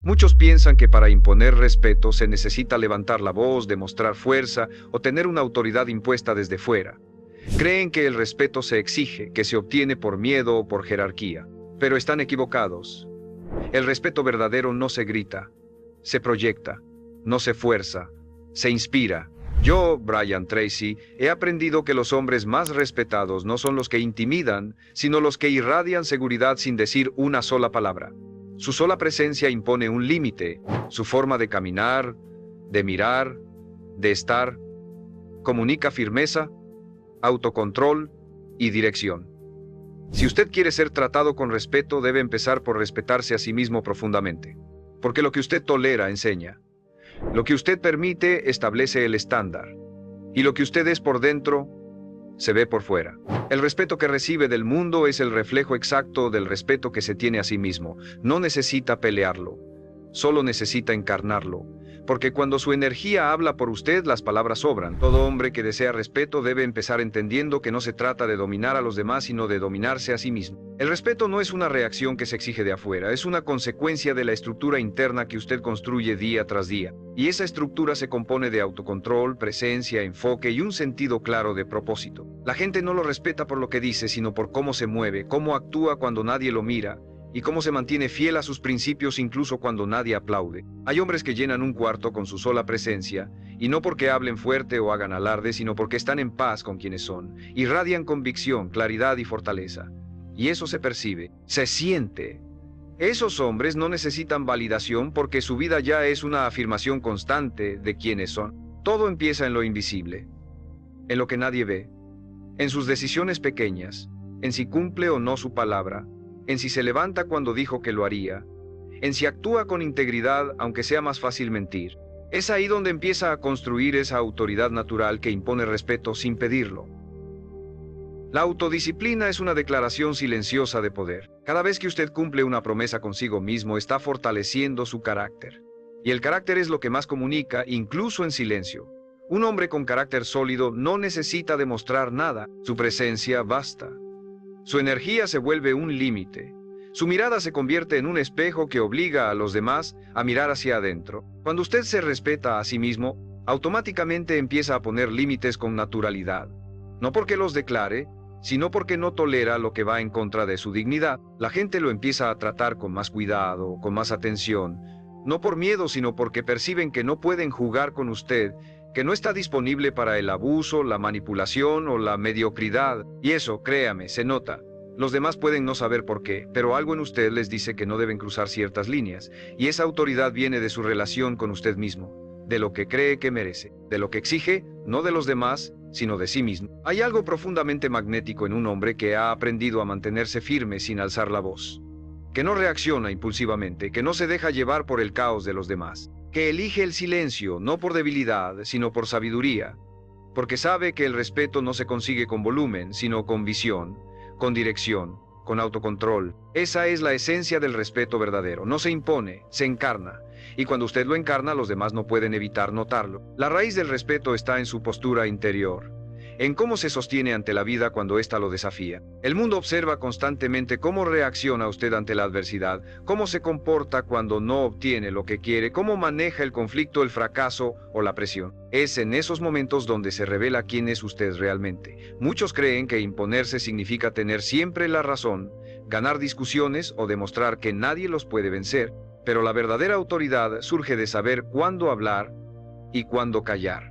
Muchos piensan que para imponer respeto se necesita levantar la voz, demostrar fuerza o tener una autoridad impuesta desde fuera. Creen que el respeto se exige, que se obtiene por miedo o por jerarquía. Pero están equivocados. El respeto verdadero no se grita, se proyecta, no se fuerza, se inspira. Yo, Brian Tracy, he aprendido que los hombres más respetados no son los que intimidan, sino los que irradian seguridad sin decir una sola palabra. Su sola presencia impone un límite, su forma de caminar, de mirar, de estar, comunica firmeza, autocontrol y dirección. Si usted quiere ser tratado con respeto, debe empezar por respetarse a sí mismo profundamente. Porque lo que usted tolera enseña. Lo que usted permite establece el estándar. Y lo que usted es por dentro, se ve por fuera. El respeto que recibe del mundo es el reflejo exacto del respeto que se tiene a sí mismo. No necesita pelearlo, solo necesita encarnarlo. Porque cuando su energía habla por usted, las palabras sobran. Todo hombre que desea respeto debe empezar entendiendo que no se trata de dominar a los demás, sino de dominarse a sí mismo. El respeto no es una reacción que se exige de afuera, es una consecuencia de la estructura interna que usted construye día tras día. Y esa estructura se compone de autocontrol, presencia, enfoque y un sentido claro de propósito. La gente no lo respeta por lo que dice, sino por cómo se mueve, cómo actúa cuando nadie lo mira, y cómo se mantiene fiel a sus principios incluso cuando nadie aplaude. Hay hombres que llenan un cuarto con su sola presencia, y no porque hablen fuerte o hagan alarde, sino porque están en paz con quienes son. Irradian convicción, claridad y fortaleza. Y eso se percibe, se siente. Esos hombres no necesitan validación porque su vida ya es una afirmación constante de quiénes son. Todo empieza en lo invisible, en lo que nadie ve, en sus decisiones pequeñas, en si cumple o no su palabra, en si se levanta cuando dijo que lo haría, en si actúa con integridad aunque sea más fácil mentir. Es ahí donde empieza a construir esa autoridad natural que impone respeto sin pedirlo. La autodisciplina es una declaración silenciosa de poder. Cada vez que usted cumple una promesa consigo mismo, está fortaleciendo su carácter. Y el carácter es lo que más comunica, incluso en silencio. Un hombre con carácter sólido no necesita demostrar nada, su presencia basta. Su energía se vuelve un límite. Su mirada se convierte en un espejo que obliga a los demás a mirar hacia adentro. Cuando usted se respeta a sí mismo, automáticamente empieza a poner límites con naturalidad. No porque los declare, sino porque no tolera lo que va en contra de su dignidad. La gente lo empieza a tratar con más cuidado, con más atención. No por miedo, sino porque perciben que no pueden jugar con usted, que no está disponible para el abuso, la manipulación o la mediocridad. Y eso, créame, se nota. Los demás pueden no saber por qué, pero algo en usted les dice que no deben cruzar ciertas líneas. Y esa autoridad viene de su relación con usted mismo, de lo que cree que merece, de lo que exige, no de los demás, sino de sí mismo. Hay algo profundamente magnético en un hombre que ha aprendido a mantenerse firme sin alzar la voz, que no reacciona impulsivamente, que no se deja llevar por el caos de los demás, que elige el silencio no por debilidad, sino por sabiduría, porque sabe que el respeto no se consigue con volumen, sino con visión, con dirección, con autocontrol. Esa es la esencia del respeto verdadero. No se impone, se encarna. Y cuando usted lo encarna, los demás no pueden evitar notarlo. La raíz del respeto está en su postura interior, en cómo se sostiene ante la vida cuando ésta lo desafía. El mundo observa constantemente cómo reacciona usted ante la adversidad, cómo se comporta cuando no obtiene lo que quiere, cómo maneja el conflicto, el fracaso o la presión. Es en esos momentos donde se revela quién es usted realmente. Muchos creen que imponerse significa tener siempre la razón, ganar discusiones o demostrar que nadie los puede vencer, pero la verdadera autoridad surge de saber cuándo hablar y cuándo callar,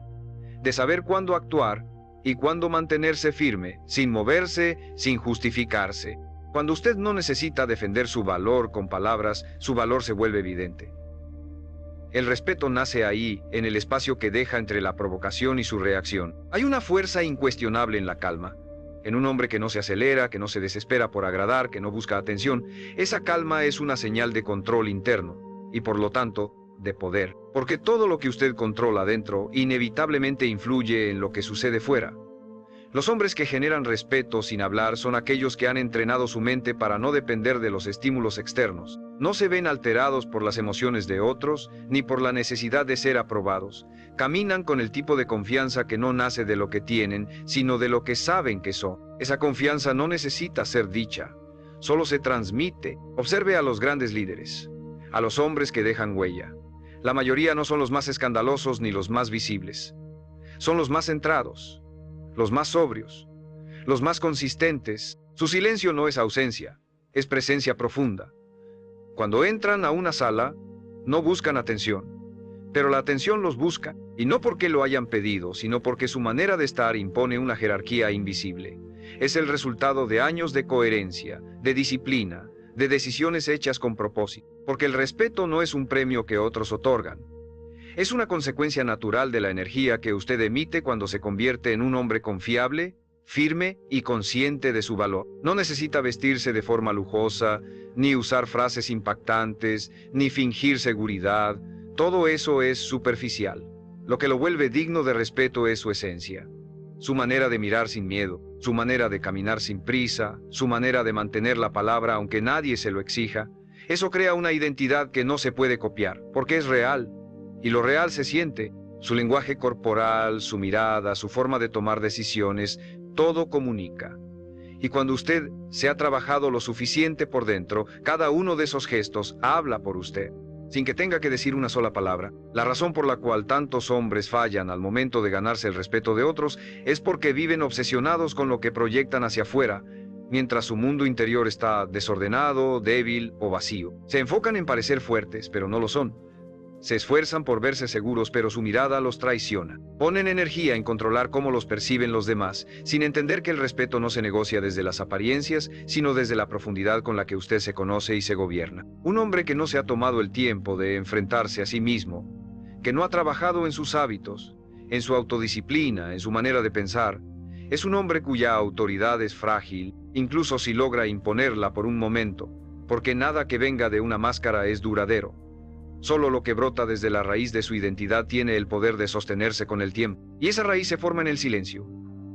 de saber cuándo actuar y cuándo mantenerse firme, sin moverse, sin justificarse. Cuando usted no necesita defender su valor con palabras, su valor se vuelve evidente. El respeto nace ahí, en el espacio que deja entre la provocación y su reacción. Hay una fuerza incuestionable en la calma, en un hombre que no se acelera, que no se desespera por agradar, que no busca atención. Esa calma es una señal de control interno, y por lo tanto, de poder, porque todo lo que usted controla dentro inevitablemente influye en lo que sucede fuera. Los hombres que generan respeto sin hablar son aquellos que han entrenado su mente para no depender de los estímulos externos. No se ven alterados por las emociones de otros, ni por la necesidad de ser aprobados. Caminan con el tipo de confianza que no nace de lo que tienen, sino de lo que saben que son. Esa confianza no necesita ser dicha, solo se transmite. Observe a los grandes líderes, a los hombres que dejan huella. La mayoría no son los más escandalosos ni los más visibles. Son los más centrados, los más sobrios, los más consistentes. Su silencio no es ausencia, es presencia profunda. Cuando entran a una sala, no buscan atención, pero la atención los busca, y no porque lo hayan pedido, sino porque su manera de estar impone una jerarquía invisible. Es el resultado de años de coherencia, de disciplina, de decisiones hechas con propósito, porque el respeto no es un premio que otros otorgan. Es una consecuencia natural de la energía que usted emite cuando se convierte en un hombre confiable, firme y consciente de su valor. No necesita vestirse de forma lujosa, ni usar frases impactantes, ni fingir seguridad. Todo eso es superficial. Lo que lo vuelve digno de respeto es su esencia. Su manera de mirar sin miedo, su manera de caminar sin prisa, su manera de mantener la palabra aunque nadie se lo exija. Eso crea una identidad que no se puede copiar, porque es real. Y lo real se siente. Su lenguaje corporal, su mirada, su forma de tomar decisiones, todo comunica. Y cuando usted se ha trabajado lo suficiente por dentro, cada uno de esos gestos habla por usted, sin que tenga que decir una sola palabra. La razón por la cual tantos hombres fallan al momento de ganarse el respeto de otros es porque viven obsesionados con lo que proyectan hacia afuera, mientras su mundo interior está desordenado, débil o vacío. Se enfocan en parecer fuertes, pero no lo son. Se esfuerzan por verse seguros, pero su mirada los traiciona. Ponen energía en controlar cómo los perciben los demás, sin entender que el respeto no se negocia desde las apariencias, sino desde la profundidad con la que usted se conoce y se gobierna. Un hombre que no se ha tomado el tiempo de enfrentarse a sí mismo, que no ha trabajado en sus hábitos, en su autodisciplina, en su manera de pensar, es un hombre cuya autoridad es frágil, incluso si logra imponerla por un momento, porque nada que venga de una máscara es duradero. Solo lo que brota desde la raíz de su identidad tiene el poder de sostenerse con el tiempo. Y esa raíz se forma en el silencio.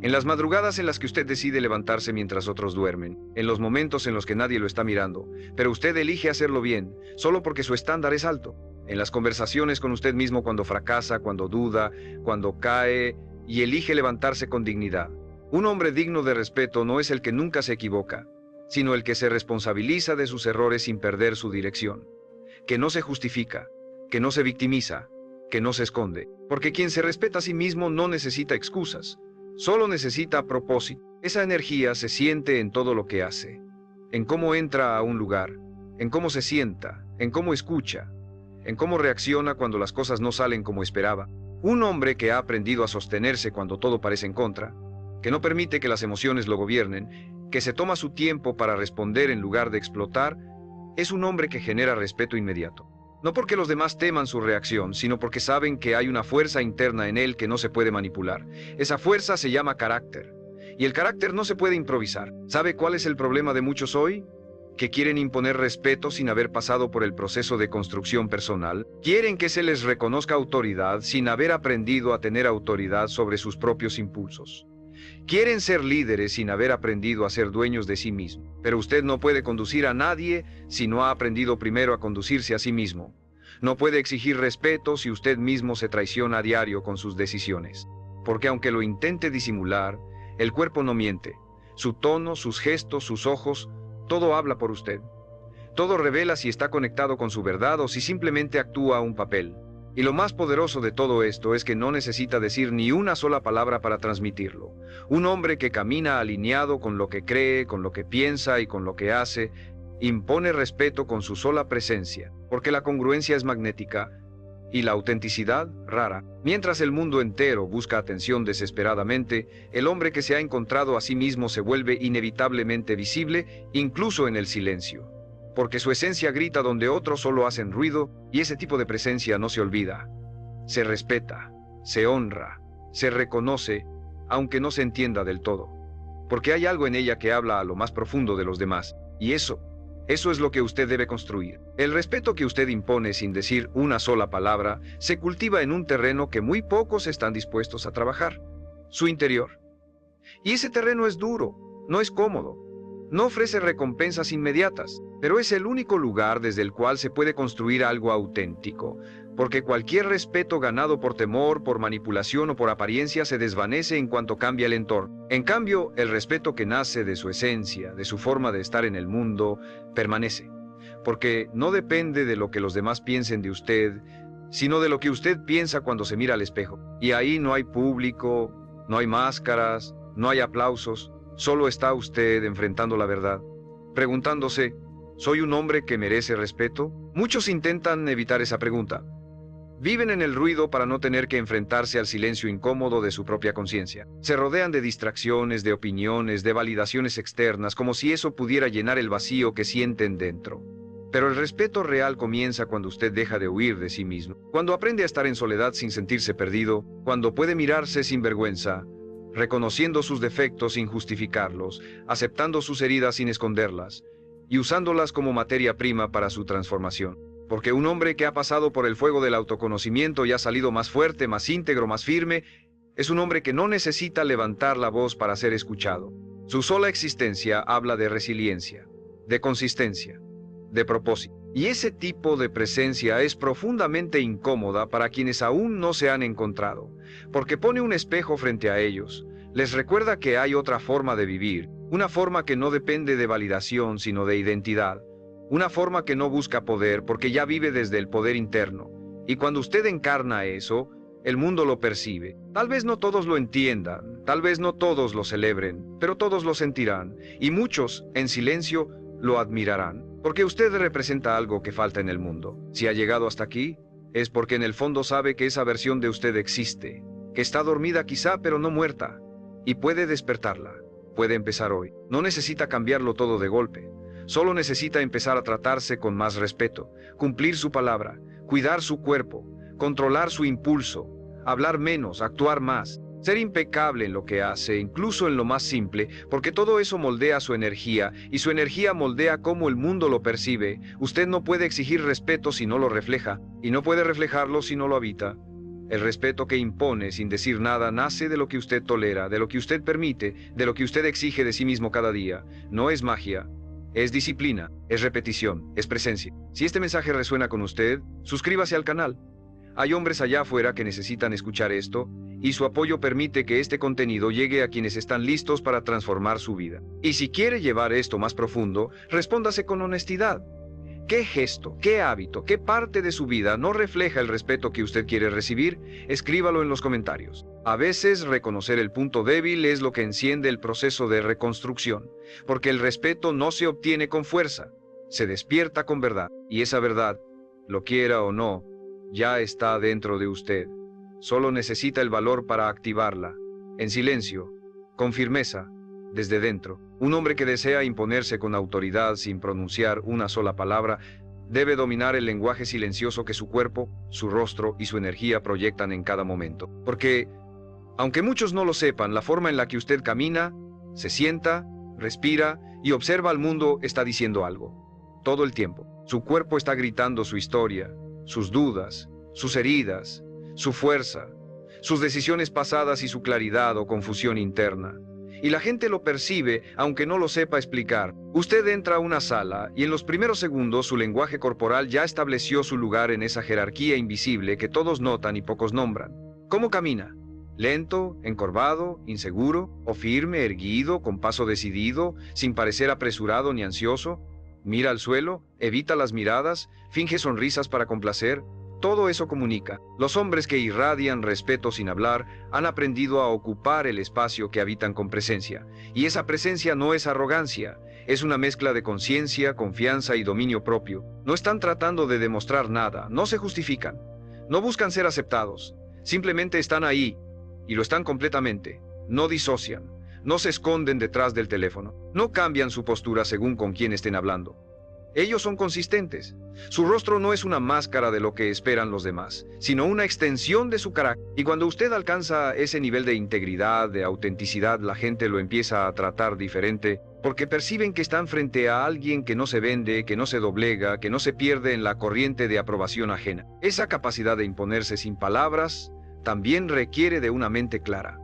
En las madrugadas en las que usted decide levantarse mientras otros duermen. En los momentos en los que nadie lo está mirando. Pero usted elige hacerlo bien, solo porque su estándar es alto. En las conversaciones con usted mismo cuando fracasa, cuando duda, cuando cae, y elige levantarse con dignidad. Un hombre digno de respeto no es el que nunca se equivoca, sino el que se responsabiliza de sus errores sin perder su dirección. Que no se justifica, que no se victimiza, que no se esconde. Porque quien se respeta a sí mismo no necesita excusas, solo necesita propósito. Esa energía se siente en todo lo que hace, en cómo entra a un lugar, en cómo se sienta, en cómo escucha, en cómo reacciona cuando las cosas no salen como esperaba. Un hombre que ha aprendido a sostenerse cuando todo parece en contra, que no permite que las emociones lo gobiernen, que se toma su tiempo para responder en lugar de explotar, es un hombre que genera respeto inmediato. No porque los demás teman su reacción, sino porque saben que hay una fuerza interna en él que no se puede manipular. Esa fuerza se llama carácter. Y el carácter no se puede improvisar. ¿Sabe cuál es el problema de muchos hoy? Que quieren imponer respeto sin haber pasado por el proceso de construcción personal. Quieren que se les reconozca autoridad sin haber aprendido a tener autoridad sobre sus propios impulsos. Quieren ser líderes sin haber aprendido a ser dueños de sí mismos. Pero usted no puede conducir a nadie si no ha aprendido primero a conducirse a sí mismo. No puede exigir respeto si usted mismo se traiciona a diario con sus decisiones. Porque aunque lo intente disimular, el cuerpo no miente. Su tono, sus gestos, sus ojos, todo habla por usted. Todo revela si está conectado con su verdad o si simplemente actúa un papel. Y lo más poderoso de todo esto es que no necesita decir ni una sola palabra para transmitirlo. Un hombre que camina alineado con lo que cree, con lo que piensa y con lo que hace, impone respeto con su sola presencia, porque la congruencia es magnética y la autenticidad rara. Mientras el mundo entero busca atención desesperadamente, el hombre que se ha encontrado a sí mismo se vuelve inevitablemente visible, incluso en el silencio. Porque su esencia grita donde otros solo hacen ruido, y ese tipo de presencia no se olvida. Se respeta, se honra, se reconoce, aunque no se entienda del todo. Porque hay algo en ella que habla a lo más profundo de los demás, y eso es lo que usted debe construir. El respeto que usted impone sin decir una sola palabra, se cultiva en un terreno que muy pocos están dispuestos a trabajar, su interior. Y ese terreno es duro, no es cómodo. No ofrece recompensas inmediatas, pero es el único lugar desde el cual se puede construir algo auténtico, porque cualquier respeto ganado por temor, por manipulación o por apariencia se desvanece en cuanto cambia el entorno. En cambio, el respeto que nace de su esencia, de su forma de estar en el mundo, permanece. porque no depende de lo que los demás piensen de usted, sino de lo que usted piensa cuando se mira al espejo. Y ahí no hay público, no hay máscaras, no hay aplausos, solo está usted enfrentando la verdad, preguntándose, ¿soy un hombre que merece respeto? Muchos intentan evitar esa pregunta. Viven en el ruido para no tener que enfrentarse al silencio incómodo de su propia conciencia. Se rodean de distracciones, de opiniones, de validaciones externas, como si eso pudiera llenar el vacío que sienten dentro. Pero el respeto real comienza cuando usted deja de huir de sí mismo, cuando aprende a estar en soledad sin sentirse perdido, cuando puede mirarse sin vergüenza, reconociendo sus defectos sin justificarlos, aceptando sus heridas sin esconderlas, y usándolas como materia prima para su transformación. Porque un hombre que ha pasado por el fuego del autoconocimiento y ha salido más fuerte, más íntegro, más firme, es un hombre que no necesita levantar la voz para ser escuchado. Su sola existencia habla de resiliencia, de consistencia, de propósito. Y ese tipo de presencia es profundamente incómoda para quienes aún no se han encontrado, porque pone un espejo frente a ellos, les recuerda que hay otra forma de vivir, una forma que no depende de validación sino de identidad, una forma que no busca poder porque ya vive desde el poder interno, y cuando usted encarna eso, el mundo lo percibe. Tal vez no todos lo entiendan, tal vez no todos lo celebren, pero todos lo sentirán, y muchos, en silencio, lo admirarán, porque usted representa algo que falta en el mundo. Si ha llegado hasta aquí, es porque en el fondo sabe que esa versión de usted existe, que está dormida quizá, pero no muerta, y puede despertarla. Puede empezar hoy. No necesita cambiarlo todo de golpe. Solo necesita empezar a tratarse con más respeto, cumplir su palabra, cuidar su cuerpo, controlar su impulso, hablar menos, actuar más, ser impecable en lo que hace, incluso en lo más simple, porque todo eso moldea su energía, y su energía moldea cómo el mundo lo percibe. Usted no puede exigir respeto si no lo refleja, y no puede reflejarlo si no lo habita. El respeto que impone sin decir nada nace de lo que usted tolera, de lo que usted permite, de lo que usted exige de sí mismo cada día. No es magia. Es disciplina, es repetición, es presencia. Si este mensaje resuena con usted, suscríbase al canal. Hay hombres allá afuera que necesitan escuchar esto, y su apoyo permite que este contenido llegue a quienes están listos para transformar su vida. Y si quiere llevar esto más profundo, respóndase con honestidad. ¿Qué gesto, qué hábito, qué parte de su vida no refleja el respeto que usted quiere recibir? Escríbalo en los comentarios. A veces reconocer el punto débil es lo que enciende el proceso de reconstrucción, porque el respeto no se obtiene con fuerza, se despierta con verdad, y esa verdad, lo quiera o no, ya está dentro de usted. Solo necesita el valor para activarla, en silencio, con firmeza, desde dentro. Un hombre que desea imponerse con autoridad sin pronunciar una sola palabra, debe dominar el lenguaje silencioso que su cuerpo, su rostro y su energía proyectan en cada momento. Porque, aunque muchos no lo sepan, la forma en la que usted camina, se sienta, respira y observa al mundo está diciendo algo. Todo el tiempo. Su cuerpo está gritando su historia, sus dudas, sus heridas, su fuerza, sus decisiones pasadas y su claridad o confusión interna. Y la gente lo percibe, aunque no lo sepa explicar. Usted entra a una sala y en los primeros segundos su lenguaje corporal ya estableció su lugar en esa jerarquía invisible que todos notan y pocos nombran. ¿Cómo camina? ¿Lento, encorvado, inseguro, o firme, erguido, con paso decidido, sin parecer apresurado ni ansioso? ¿Mira al suelo? ¿Evita las miradas? ¿Finge sonrisas para complacer? Todo eso comunica. Los hombres que irradian respeto sin hablar han aprendido a ocupar el espacio que habitan con presencia. Y esa presencia no es arrogancia, es una mezcla de conciencia, confianza y dominio propio. No están tratando de demostrar nada, no se justifican, no buscan ser aceptados, simplemente están ahí, y lo están completamente. No disocian, no se esconden detrás del teléfono, no cambian su postura según con quién estén hablando. Ellos son consistentes. Su rostro no es una máscara de lo que esperan los demás, sino una extensión de su carácter. Y cuando usted alcanza ese nivel de integridad, de autenticidad, la gente lo empieza a tratar diferente, porque perciben que están frente a alguien que no se vende, que no se doblega, que no se pierde en la corriente de aprobación ajena. Esa capacidad de imponerse sin palabras también requiere de una mente clara,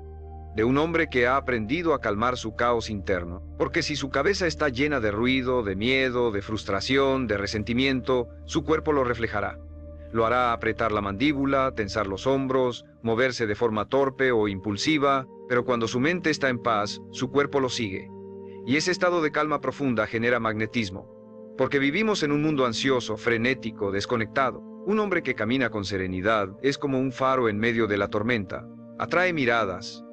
de un hombre que ha aprendido a calmar su caos interno, porque si su cabeza está llena de ruido, de miedo, de frustración, de resentimiento, su cuerpo lo reflejará. Lo hará apretar la mandíbula, tensar los hombros, moverse de forma torpe o impulsiva, pero cuando su mente está en paz, su cuerpo lo sigue. Y ese estado de calma profunda genera magnetismo. Porque vivimos en un mundo ansioso, frenético, desconectado. Un hombre que camina con serenidad es como un faro en medio de la tormenta. Atrae miradas,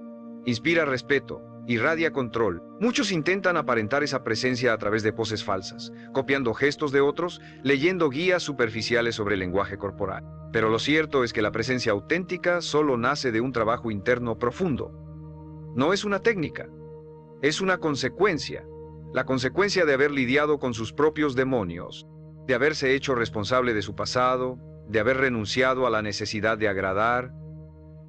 inspira respeto, irradia control. Muchos intentan aparentar esa presencia a través de poses falsas, copiando gestos de otros, leyendo guías superficiales sobre el lenguaje corporal. Pero lo cierto es que la presencia auténtica solo nace de un trabajo interno profundo. No es una técnica, es una consecuencia. La consecuencia de haber lidiado con sus propios demonios, de haberse hecho responsable de su pasado, de haber renunciado a la necesidad de agradar,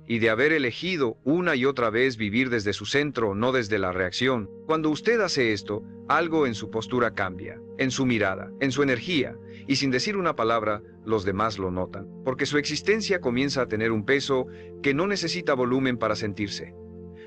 y de haber elegido una y otra vez vivir desde su centro, no desde la reacción. Cuando usted hace esto, algo en su postura cambia, en su mirada, en su energía, y sin decir una palabra, los demás lo notan, porque su existencia comienza a tener un peso que no necesita volumen para sentirse.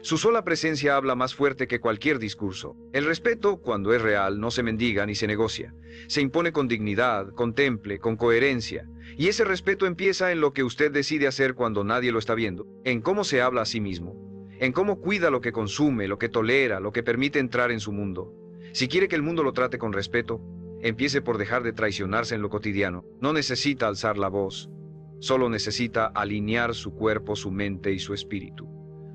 Su sola presencia habla más fuerte que cualquier discurso. El respeto, cuando es real, no se mendiga ni se negocia. Se impone con dignidad, con temple, con coherencia. Y ese respeto empieza en lo que usted decide hacer cuando nadie lo está viendo, en cómo se habla a sí mismo, en cómo cuida lo que consume, lo que tolera, lo que permite entrar en su mundo. Si quiere que el mundo lo trate con respeto, empiece por dejar de traicionarse en lo cotidiano. No necesita alzar la voz, solo necesita alinear su cuerpo, su mente y su espíritu.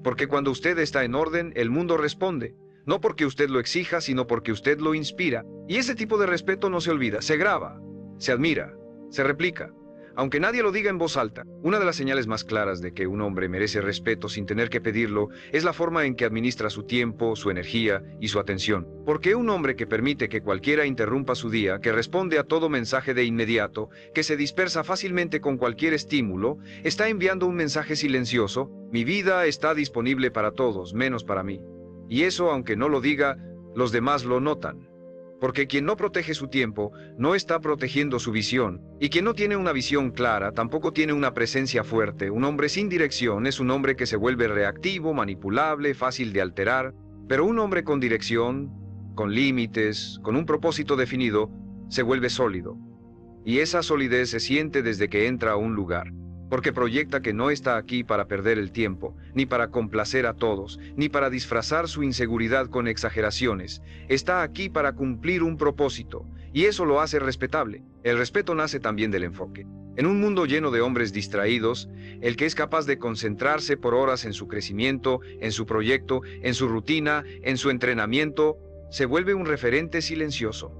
Porque cuando usted está en orden, el mundo responde. No porque usted lo exija, sino porque usted lo inspira. Y ese tipo de respeto no se olvida, se graba, se admira, se replica. Aunque nadie lo diga en voz alta, una de las señales más claras de que un hombre merece respeto sin tener que pedirlo es la forma en que administra su tiempo, su energía y su atención. Porque un hombre que permite que cualquiera interrumpa su día, que responde a todo mensaje de inmediato, que se dispersa fácilmente con cualquier estímulo, está enviando un mensaje silencioso: mi vida está disponible para todos, menos para mí. Y eso, aunque no lo diga, los demás lo notan. Porque quien no protege su tiempo, no está protegiendo su visión. Y quien no tiene una visión clara, tampoco tiene una presencia fuerte. Un hombre sin dirección es un hombre que se vuelve reactivo, manipulable, fácil de alterar. Pero un hombre con dirección, con límites, con un propósito definido, se vuelve sólido. Y esa solidez se siente desde que entra a un lugar. Porque proyecta que no está aquí para perder el tiempo, ni para complacer a todos, ni para disfrazar su inseguridad con exageraciones. Está aquí para cumplir un propósito, y eso lo hace respetable. El respeto nace también del enfoque. En un mundo lleno de hombres distraídos, el que es capaz de concentrarse por horas en su crecimiento, en su proyecto, en su rutina, en su entrenamiento, se vuelve un referente silencioso.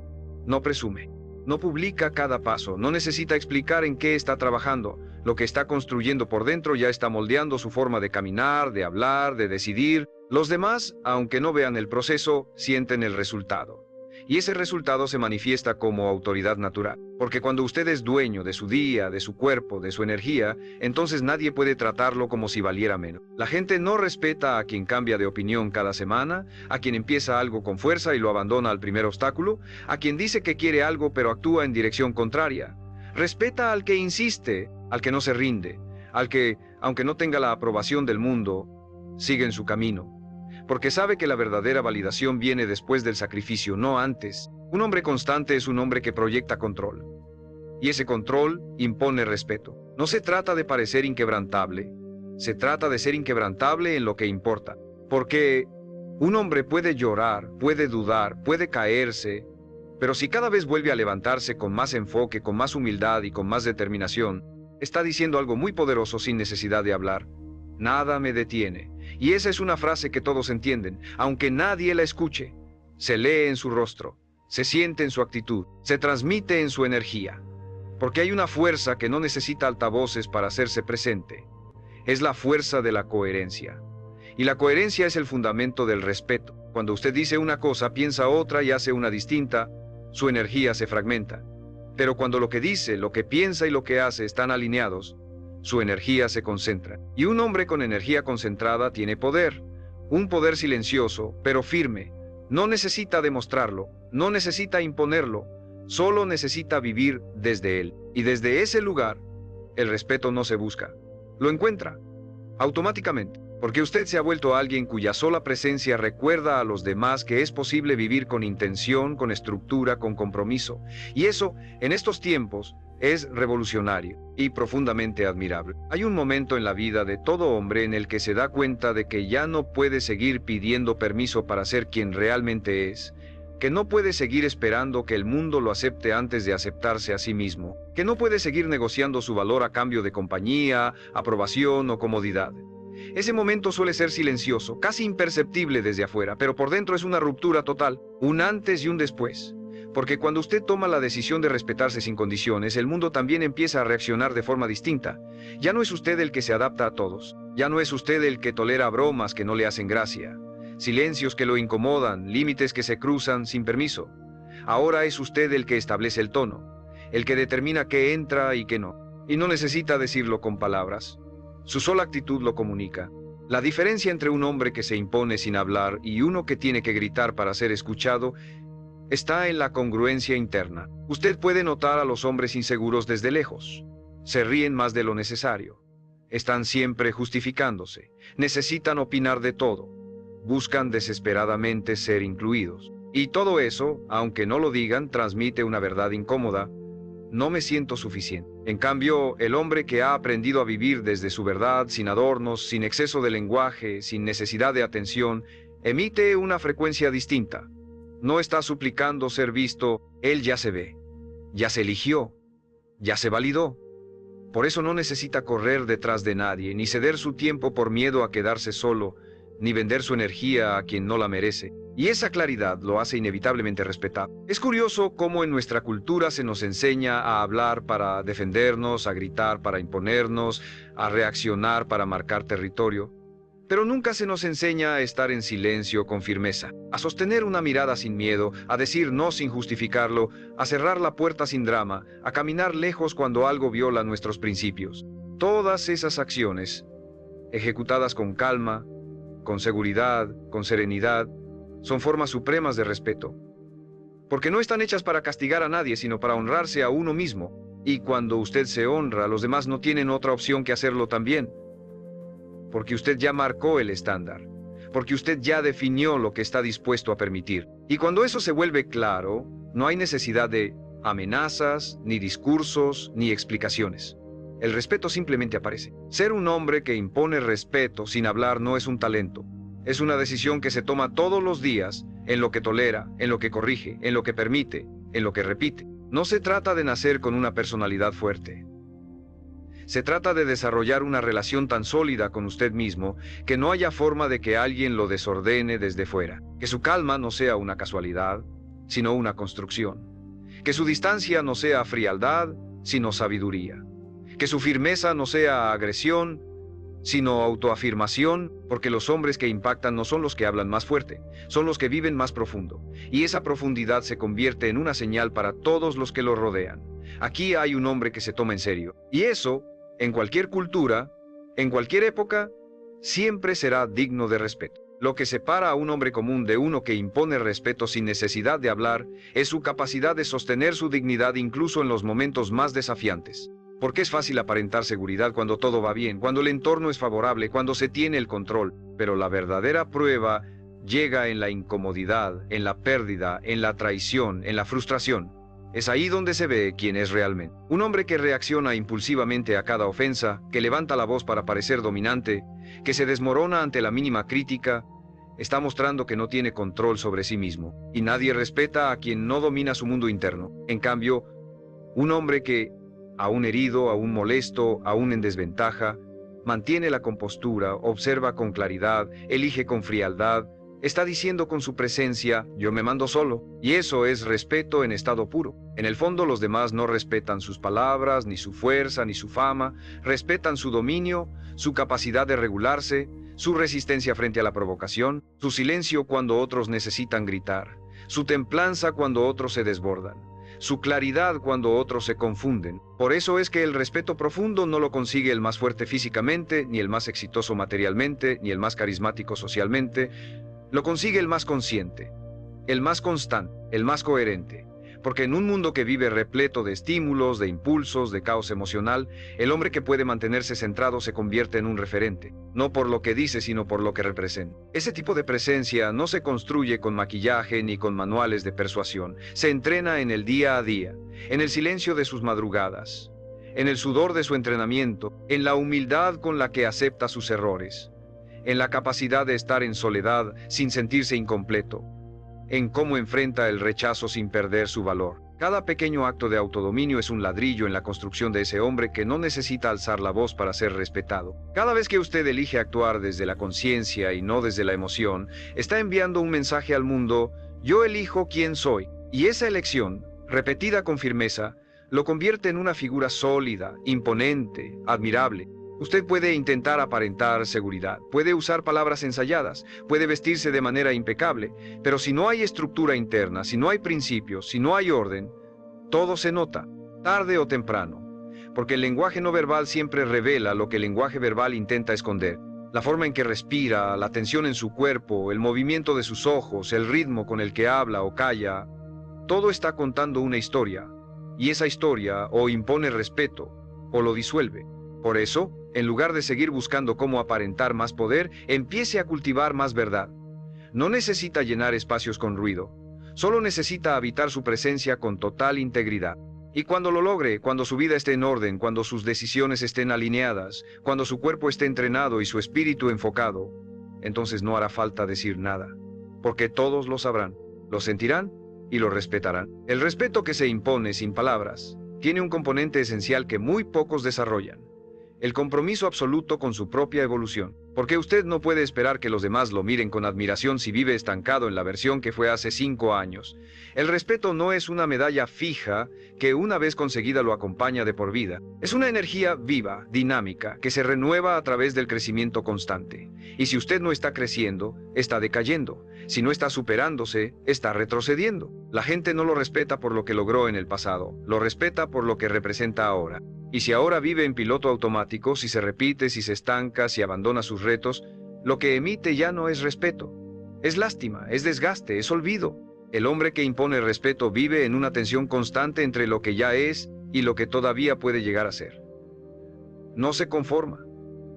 No presume, no publica cada paso, no necesita explicar en qué está trabajando. Lo que está construyendo por dentro ya está moldeando su forma de caminar, de hablar, de decidir. Los demás, aunque no vean el proceso, sienten el resultado. Y ese resultado se manifiesta como autoridad natural. Porque cuando usted es dueño de su día, de su cuerpo, de su energía, entonces nadie puede tratarlo como si valiera menos. La gente no respeta a quien cambia de opinión cada semana, a quien empieza algo con fuerza y lo abandona al primer obstáculo, a quien dice que quiere algo pero actúa en dirección contraria. Respeta al que insiste, al que no se rinde, al que, aunque no tenga la aprobación del mundo, sigue en su camino. Porque sabe que la verdadera validación viene después del sacrificio, no antes. Un hombre constante es un hombre que proyecta control. Y ese control impone respeto. No se trata de parecer inquebrantable, se trata de ser inquebrantable en lo que importa. Porque un hombre puede llorar, puede dudar, puede caerse, pero si cada vez vuelve a levantarse con más enfoque, con más humildad y con más determinación, está diciendo algo muy poderoso sin necesidad de hablar. Nada me detiene. Y esa es una frase que todos entienden, aunque nadie la escuche. Se lee en su rostro, se siente en su actitud, se transmite en su energía. Porque hay una fuerza que no necesita altavoces para hacerse presente. Es la fuerza de la coherencia. Y la coherencia es el fundamento del respeto. Cuando usted dice una cosa, piensa otra y hace una distinta, su energía se fragmenta. Pero cuando lo que dice, lo que piensa y lo que hace están alineados, su energía se concentra. Y un hombre con energía concentrada tiene poder. Un poder silencioso, pero firme. No necesita demostrarlo, no necesita imponerlo, solo necesita vivir desde él. Y desde ese lugar, el respeto no se busca, lo encuentra, automáticamente. Porque usted se ha vuelto alguien cuya sola presencia recuerda a los demás que es posible vivir con intención, con estructura, con compromiso. Y eso, en estos tiempos, es revolucionario y profundamente admirable. Hay un momento en la vida de todo hombre en el que se da cuenta de que ya no puede seguir pidiendo permiso para ser quien realmente es, que no puede seguir esperando que el mundo lo acepte antes de aceptarse a sí mismo, que no puede seguir negociando su valor a cambio de compañía, aprobación o comodidad. Ese momento suele ser silencioso, casi imperceptible desde afuera, pero por dentro es una ruptura total, un antes y un después. Porque cuando usted toma la decisión de respetarse sin condiciones, el mundo también empieza a reaccionar de forma distinta. Ya no es usted el que se adapta a todos, ya no es usted el que tolera bromas que no le hacen gracia, silencios que lo incomodan, límites que se cruzan sin permiso. Ahora es usted el que establece el tono, el que determina qué entra y qué no. Y no necesita decirlo con palabras. Su sola actitud lo comunica. La diferencia entre un hombre que se impone sin hablar y uno que tiene que gritar para ser escuchado está en la congruencia interna. Usted puede notar a los hombres inseguros desde lejos. Se ríen más de lo necesario. Están siempre justificándose. Necesitan opinar de todo. Buscan desesperadamente ser incluidos. Y todo eso, aunque no lo digan, transmite una verdad incómoda. No me siento suficiente. En cambio, el hombre que ha aprendido a vivir desde su verdad, sin adornos, sin exceso de lenguaje, sin necesidad de atención, emite una frecuencia distinta. No está suplicando ser visto, él ya se ve, ya se eligió, ya se validó. Por eso no necesita correr detrás de nadie, ni ceder su tiempo por miedo a quedarse solo, ni vender su energía a quien no la merece. Y esa claridad lo hace inevitablemente respetado. Es curioso cómo en nuestra cultura se nos enseña a hablar para defendernos, a gritar para imponernos, a reaccionar para marcar territorio. Pero nunca se nos enseña a estar en silencio con firmeza, a sostener una mirada sin miedo, a decir no sin justificarlo, a cerrar la puerta sin drama, a caminar lejos cuando algo viola nuestros principios. Todas esas acciones, ejecutadas con calma, con seguridad, con serenidad, son formas supremas de respeto. Porque no están hechas para castigar a nadie, sino para honrarse a uno mismo. Y cuando usted se honra, los demás no tienen otra opción que hacerlo también. Porque usted ya marcó el estándar. Porque usted ya definió lo que está dispuesto a permitir. Y cuando eso se vuelve claro, no hay necesidad de amenazas, ni discursos, ni explicaciones. El respeto simplemente aparece. Ser un hombre que impone respeto sin hablar no es un talento. Es una decisión que se toma todos los días, en lo que tolera, en lo que corrige, en lo que permite, en lo que repite. No se trata de nacer con una personalidad fuerte. Se trata de desarrollar una relación tan sólida con usted mismo que no haya forma de que alguien lo desordene desde fuera. Que su calma no sea una casualidad, sino una construcción. Que su distancia no sea frialdad, sino sabiduría. Que su firmeza no sea agresión, sino autoafirmación, porque los hombres que impactan no son los que hablan más fuerte, son los que viven más profundo, y esa profundidad se convierte en una señal para todos los que lo rodean. Aquí hay un hombre que se toma en serio, y eso, en cualquier cultura, en cualquier época, siempre será digno de respeto. Lo que separa a un hombre común de uno que impone respeto sin necesidad de hablar es su capacidad de sostener su dignidad incluso en los momentos más desafiantes. Porque es fácil aparentar seguridad cuando todo va bien, cuando el entorno es favorable, cuando se tiene el control. Pero la verdadera prueba llega en la incomodidad, en la pérdida, en la traición, en la frustración. Es ahí donde se ve quién es realmente. Un hombre que reacciona impulsivamente a cada ofensa, que levanta la voz para parecer dominante, que se desmorona ante la mínima crítica, está mostrando que no tiene control sobre sí mismo. Y nadie respeta a quien no domina su mundo interno. En cambio, un hombre que, aún herido, aún molesto, aún en desventaja, mantiene la compostura, observa con claridad, elige con frialdad, está diciendo con su presencia, yo me mando solo. Y eso es respeto en estado puro. En el fondo los demás no respetan sus palabras, ni su fuerza, ni su fama, respetan su dominio, su capacidad de regularse, su resistencia frente a la provocación, su silencio cuando otros necesitan gritar, su templanza cuando otros se desbordan, su claridad cuando otros se confunden. Por eso es que el respeto profundo no lo consigue el más fuerte físicamente, ni el más exitoso materialmente, ni el más carismático socialmente. Lo consigue el más consciente, el más constante, el más coherente. Porque en un mundo que vive repleto de estímulos, de impulsos, de caos emocional, el hombre que puede mantenerse centrado se convierte en un referente, no por lo que dice, sino por lo que representa. Ese tipo de presencia no se construye con maquillaje ni con manuales de persuasión. Se entrena en el día a día, en el silencio de sus madrugadas, en el sudor de su entrenamiento, en la humildad con la que acepta sus errores, en la capacidad de estar en soledad sin sentirse incompleto, en cómo enfrenta el rechazo sin perder su valor. Cada pequeño acto de autodominio es un ladrillo en la construcción de ese hombre que no necesita alzar la voz para ser respetado. Cada vez que usted elige actuar desde la conciencia y no desde la emoción, está enviando un mensaje al mundo: yo elijo quién soy. Y esa elección, repetida con firmeza, lo convierte en una figura sólida, imponente, admirable. Usted puede intentar aparentar seguridad, puede usar palabras ensayadas, puede vestirse de manera impecable, pero si no hay estructura interna, si no hay principios, si no hay orden, todo se nota, tarde o temprano, porque el lenguaje no verbal siempre revela lo que el lenguaje verbal intenta esconder. La forma en que respira, la tensión en su cuerpo, el movimiento de sus ojos, el ritmo con el que habla o calla, todo está contando una historia, y esa historia o impone respeto o lo disuelve. Por eso, en lugar de seguir buscando cómo aparentar más poder, empiece a cultivar más verdad. No necesita llenar espacios con ruido, solo necesita habitar su presencia con total integridad. Y cuando lo logre, cuando su vida esté en orden, cuando sus decisiones estén alineadas, cuando su cuerpo esté entrenado y su espíritu enfocado, entonces no hará falta decir nada, porque todos lo sabrán, lo sentirán y lo respetarán. El respeto que se impone sin palabras tiene un componente esencial que muy pocos desarrollan: el compromiso absoluto con su propia evolución. Porque usted no puede esperar que los demás lo miren con admiración si vive estancado en la versión que fue hace 5 años. El respeto no es una medalla fija que una vez conseguida lo acompaña de por vida. Es una energía viva, dinámica, que se renueva a través del crecimiento constante. Y si usted no está creciendo, está decayendo. Si no está superándose, está retrocediendo. La gente no lo respeta por lo que logró en el pasado, lo respeta por lo que representa ahora. Y si ahora vive en piloto automático, si se repite, si se estanca, si abandona sus retos, lo que emite ya no es respeto. Es lástima, es desgaste, es olvido. El hombre que impone respeto vive en una tensión constante entre lo que ya es y lo que todavía puede llegar a ser. No se conforma,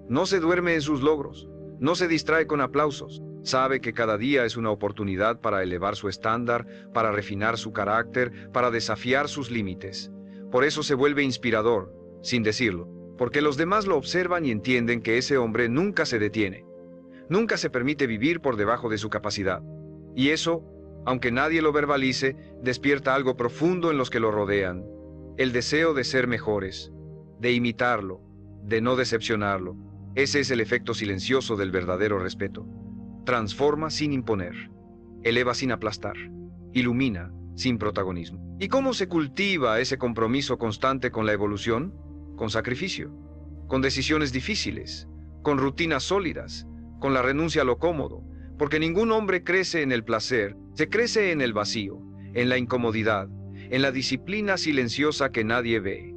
no se duerme en sus logros, no se distrae con aplausos. Sabe que cada día es una oportunidad para elevar su estándar, para refinar su carácter, para desafiar sus límites. Por eso se vuelve inspirador, sin decirlo, porque los demás lo observan y entienden que ese hombre nunca se detiene, nunca se permite vivir por debajo de su capacidad. Y eso, aunque nadie lo verbalice, despierta algo profundo en los que lo rodean: el deseo de ser mejores, de imitarlo, de no decepcionarlo. Ese es el efecto silencioso del verdadero respeto. Transforma sin imponer, eleva sin aplastar, ilumina sin protagonismo. ¿Y cómo se cultiva ese compromiso constante con la evolución? Con sacrificio, con decisiones difíciles, con rutinas sólidas, con la renuncia a lo cómodo, porque ningún hombre crece en el placer, se crece en el vacío, en la incomodidad, en la disciplina silenciosa que nadie ve.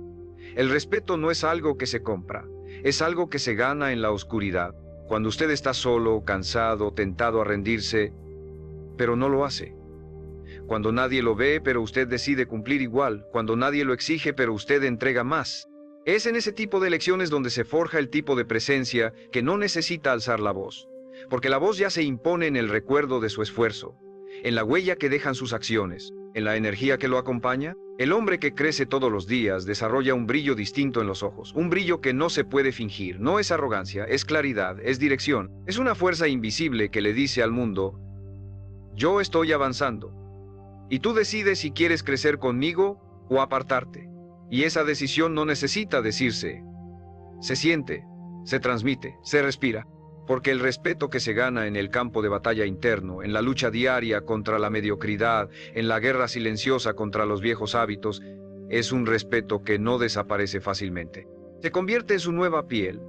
El respeto no es algo que se compra, es algo que se gana en la oscuridad, cuando usted está solo, cansado, tentado a rendirse, pero no lo hace. Cuando nadie lo ve, pero usted decide cumplir igual, cuando nadie lo exige, pero usted entrega más. Es en ese tipo de elecciones donde se forja el tipo de presencia que no necesita alzar la voz, porque la voz ya se impone en el recuerdo de su esfuerzo, en la huella que dejan sus acciones, en la energía que lo acompaña. El hombre que crece todos los días desarrolla un brillo distinto en los ojos, un brillo que no se puede fingir. No es arrogancia, es claridad, es dirección, es una fuerza invisible que le dice al mundo: yo estoy avanzando, y tú decides si quieres crecer conmigo o apartarte. Y esa decisión no necesita decirse, se siente, se transmite, se respira, porque el respeto que se gana en el campo de batalla interno, en la lucha diaria contra la mediocridad, en la guerra silenciosa contra los viejos hábitos, es un respeto que no desaparece fácilmente. Se convierte en su nueva piel.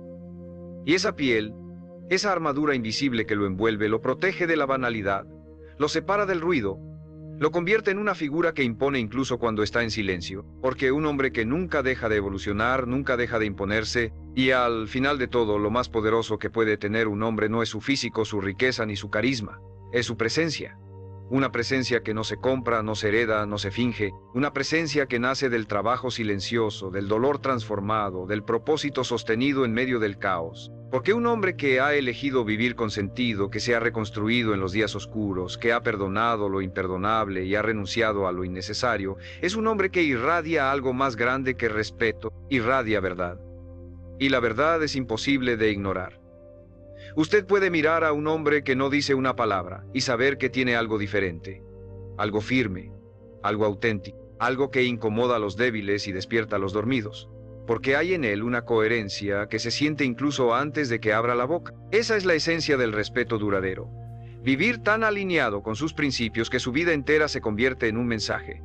Y esa piel, esa armadura invisible que lo envuelve, lo protege de la banalidad, lo separa del ruido, lo convierte en una figura que impone incluso cuando está en silencio, porque un hombre que nunca deja de evolucionar, nunca deja de imponerse, y al final de todo, lo más poderoso que puede tener un hombre no es su físico, su riqueza ni su carisma, es su presencia. Una presencia que no se compra, no se hereda, no se finge, una presencia que nace del trabajo silencioso, del dolor transformado, del propósito sostenido en medio del caos. Porque un hombre que ha elegido vivir con sentido, que se ha reconstruido en los días oscuros, que ha perdonado lo imperdonable y ha renunciado a lo innecesario, es un hombre que irradia algo más grande que respeto, irradia verdad. Y la verdad es imposible de ignorar. Usted puede mirar a un hombre que no dice una palabra y saber que tiene algo diferente. algo firme, algo auténtico, algo que incomoda a los débiles y despierta a los dormidos, porque hay en él una coherencia que se siente incluso antes de que abra la boca. Esa es la esencia del respeto duradero. Vivir tan alineado con sus principios que su vida entera se convierte en un mensaje.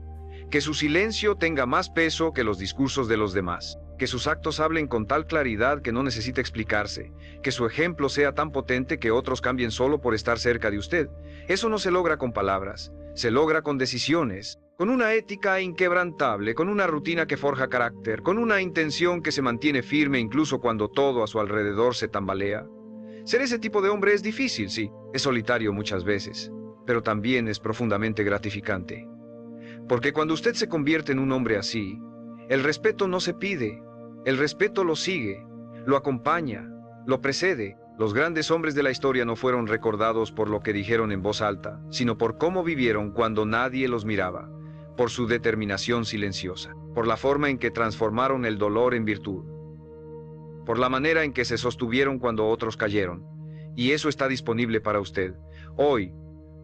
Que su silencio tenga más peso que los discursos de los demás. Que sus actos hablen con tal claridad que no necesita explicarse. Que su ejemplo sea tan potente que otros cambien solo por estar cerca de usted. Eso no se logra con palabras, se logra con decisiones, con una ética inquebrantable, con una rutina que forja carácter, con una intención que se mantiene firme incluso cuando todo a su alrededor se tambalea. Ser ese tipo de hombre es difícil, sí, es solitario muchas veces, pero también es profundamente gratificante. Porque cuando usted se convierte en un hombre así, el respeto no se pide, el respeto lo sigue, lo acompaña, lo precede. Los grandes hombres de la historia no fueron recordados por lo que dijeron en voz alta, sino por cómo vivieron cuando nadie los miraba, por su determinación silenciosa, por la forma en que transformaron el dolor en virtud, por la manera en que se sostuvieron cuando otros cayeron. Y eso está disponible para usted. Hoy,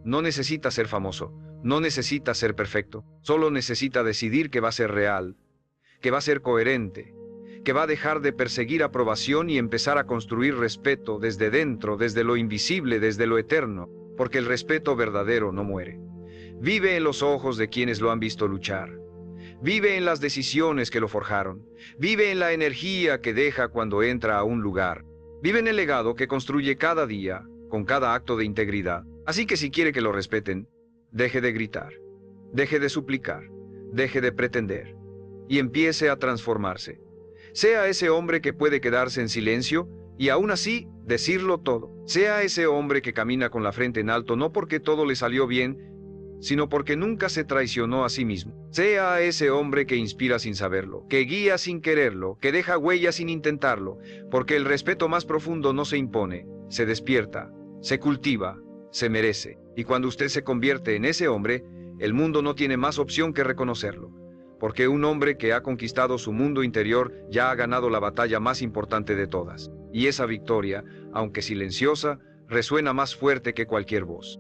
no necesita ser famoso, no necesita ser perfecto, solo necesita decidir que va a ser real, que va a ser coherente, que va a dejar de perseguir aprobación y empezar a construir respeto desde dentro, desde lo invisible, desde lo eterno, porque el respeto verdadero no muere. Vive en los ojos de quienes lo han visto luchar. Vive en las decisiones que lo forjaron. Vive en la energía que deja cuando entra a un lugar. Vive en el legado que construye cada día, con cada acto de integridad. Así que si quiere que lo respeten, deje de gritar, deje de suplicar, deje de pretender, y empiece a transformarse. Sea ese hombre que puede quedarse en silencio y aún así decirlo todo. Sea ese hombre que camina con la frente en alto no porque todo le salió bien, sino porque nunca se traicionó a sí mismo. Sea ese hombre que inspira sin saberlo, que guía sin quererlo, que deja huella sin intentarlo, porque el respeto más profundo no se impone, se despierta, se cultiva, se merece. Y cuando usted se convierte en ese hombre, el mundo no tiene más opción que reconocerlo, porque un hombre que ha conquistado su mundo interior ya ha ganado la batalla más importante de todas. Y esa victoria, aunque silenciosa, resuena más fuerte que cualquier voz.